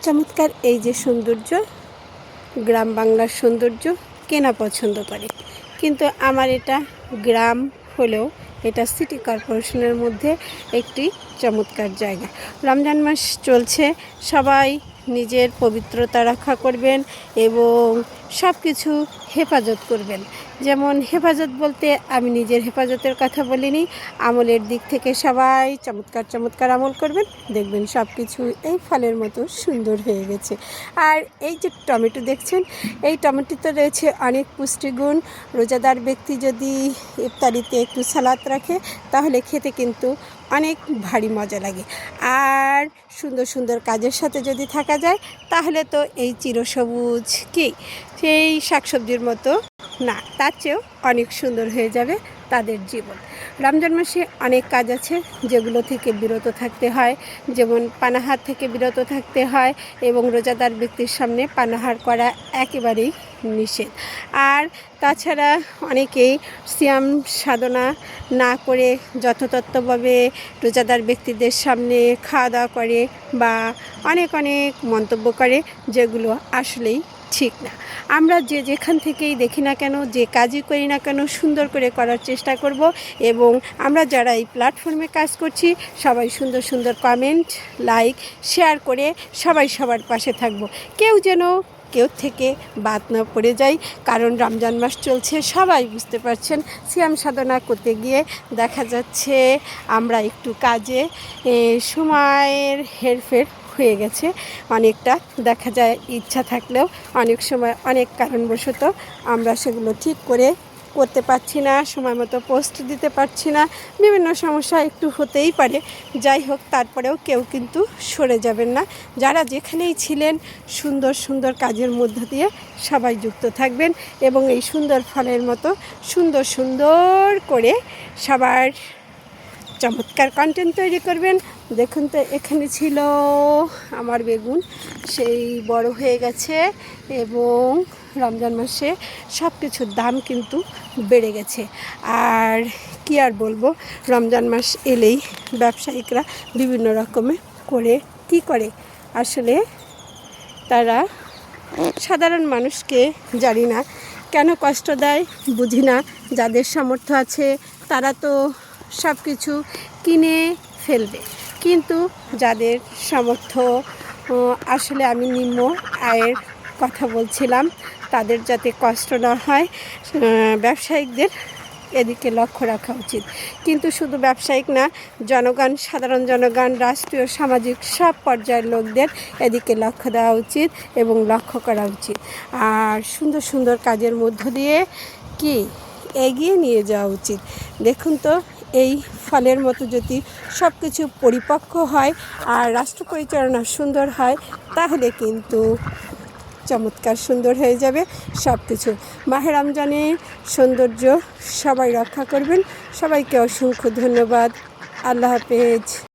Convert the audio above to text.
চমৎকার এই যে সৌন্দর্য, গ্রাম বাংলার সৌন্দর্য কেনা পছন্দ করে, কিন্তু আমার এটা গ্রাম হলেও এটা সিটি কর্পোরেশনের মধ্যে একটি চমৎকার জায়গা। রমজান মাস চলছে, সবাই নিজের পবিত্রতা রক্ষা করবেন এবং সব কিছু হেফাজত করবেন। যেমন হেফাজত বলতে আমি নিজের হেফাজতের কথা বলিনি, আমলের দিক থেকে সবাই চমৎকার চমৎকার আমল করবেন, দেখবেন সব কিছু এই ফলের মতো সুন্দর হয়ে গেছে। আর এই যে টমেটো দেখছেন, এই টমেটোতে রয়েছে অনেক পুষ্টিগুণ। রোজাদার ব্যক্তি যদি ইফতারিতে একটু সালাদ রাখে তাহলে খেতে কিন্তু অনেক ভারী মজা লাগে। আর সুন্দর সুন্দর কাজের সাথে যদি থাকা যায় তাহলে তো এই চিরসবুজ কি সেই শাকসবজির মতো না, তার চেয়েও অনেক সুন্দর হয়ে যাবে তাদের জীবন। রমজান মাসে অনেক কাজ আছে যেগুলো থেকে বিরত থাকতে হয়, যেমন পানাহার থেকে বিরত থাকতে হয় এবং রোজাদার ব্যক্তির সামনে পানাহার করা একেবারেই নিষেধ। আর তাছাড়া অনেকেই সিয়াম সাধনা না করে যথাযথভাবে রোজাদার ব্যক্তিদের সামনে খাওয়া দাওয়া করে বা অনেক অনেক মন্তব্য করে, যেগুলো আসলেই ঠিক না। আমরা যে যেখান থেকেই দেখি না কেন, যে কাজই করি না কেন, সুন্দর করে করার চেষ্টা করব এবং আমরা যারা এই প্ল্যাটফর্মে কাজ করছি সবাই সুন্দর সুন্দর কমেন্ট, লাইক, শেয়ার করে সবাই সবার পাশে থাকব। কেউ যেন কেউ থেকে বাদ না পড়ে যায়, কারণ রমজান মাস চলছে, সবাই বুঝতে পারছেন। সিয়াম সাধনা করতে গিয়ে দেখা যাচ্ছে আমরা একটু কাজে সময়ের হেরফের হয়ে গেছে অনেকটা, দেখা যায় ইচ্ছা থাকলেও অনেক সময় অনেক কারণবশত আমরা সেগুলো ঠিক করে করতে পারছি না, সময় মতো পোস্ট দিতে পারছি না, বিভিন্ন সমস্যা একটু হতেই পারে। যাই হোক, তারপরেও কেউ কিন্তু সরে যাবেন না। যারা যেখানেই ছিলেন সুন্দর সুন্দর কাজের মধ্য দিয়ে সবাই যুক্ত থাকবেন এবং এই সুন্দর ফলের মতো সুন্দর সুন্দর করে সবার চমৎকার কন্টেন্ট তৈরি করবেন। দেখুন তো, এখানে ছিল আমার বেগুন, সেই বড় হয়ে গেছে এবং রমজান মাসে সব কিছুর দাম কিন্তু বেড়ে গেছে। আর কি আর বলবো, রমজান মাস এলেই ব্যবসায়িকরা বিভিন্ন রকমের করে আসলে তারা সাধারণ মানুষকে জানি না কেন কষ্ট দেয়, বুঝি না। যাদের সামর্থ্য আছে তারা তো সব কিছু কিনে ফেলবে, কিন্তু যাদের সামর্থ্য আসলে আমি নিম্ন আয়ের কথা বলছিলাম, তাদের যাতে কষ্ট না হয়, ব্যবসায়িকদের এদিকে লক্ষ্য রাখা উচিত। কিন্তু শুধু ব্যবসায়িক না, জনগণ, সাধারণ জনগণ, রাষ্ট্রীয় সামাজিক সব পর্যায়ের লোকদের এদিকে লক্ষ্য দেওয়া উচিত এবং লক্ষ্য করা উচিত। আর সুন্দর সুন্দর কাজের মধ্য দিয়ে কি এগিয়ে নিয়ে যাওয়া উচিত। দেখুন তো, এই ফলের মতো যদি সব কিছু পরিপক্ক হয় আর রাষ্ট্র পরিচালনা সুন্দর হয় তাহলে কিন্তু চমৎকার সুন্দর হয়ে যাবে সব কিছু। মাহে রমজানের সৌন্দর্য সবাই রক্ষা করবেন। সবাইকে অসংখ্য ধন্যবাদ। আল্লাহ হাফেজ।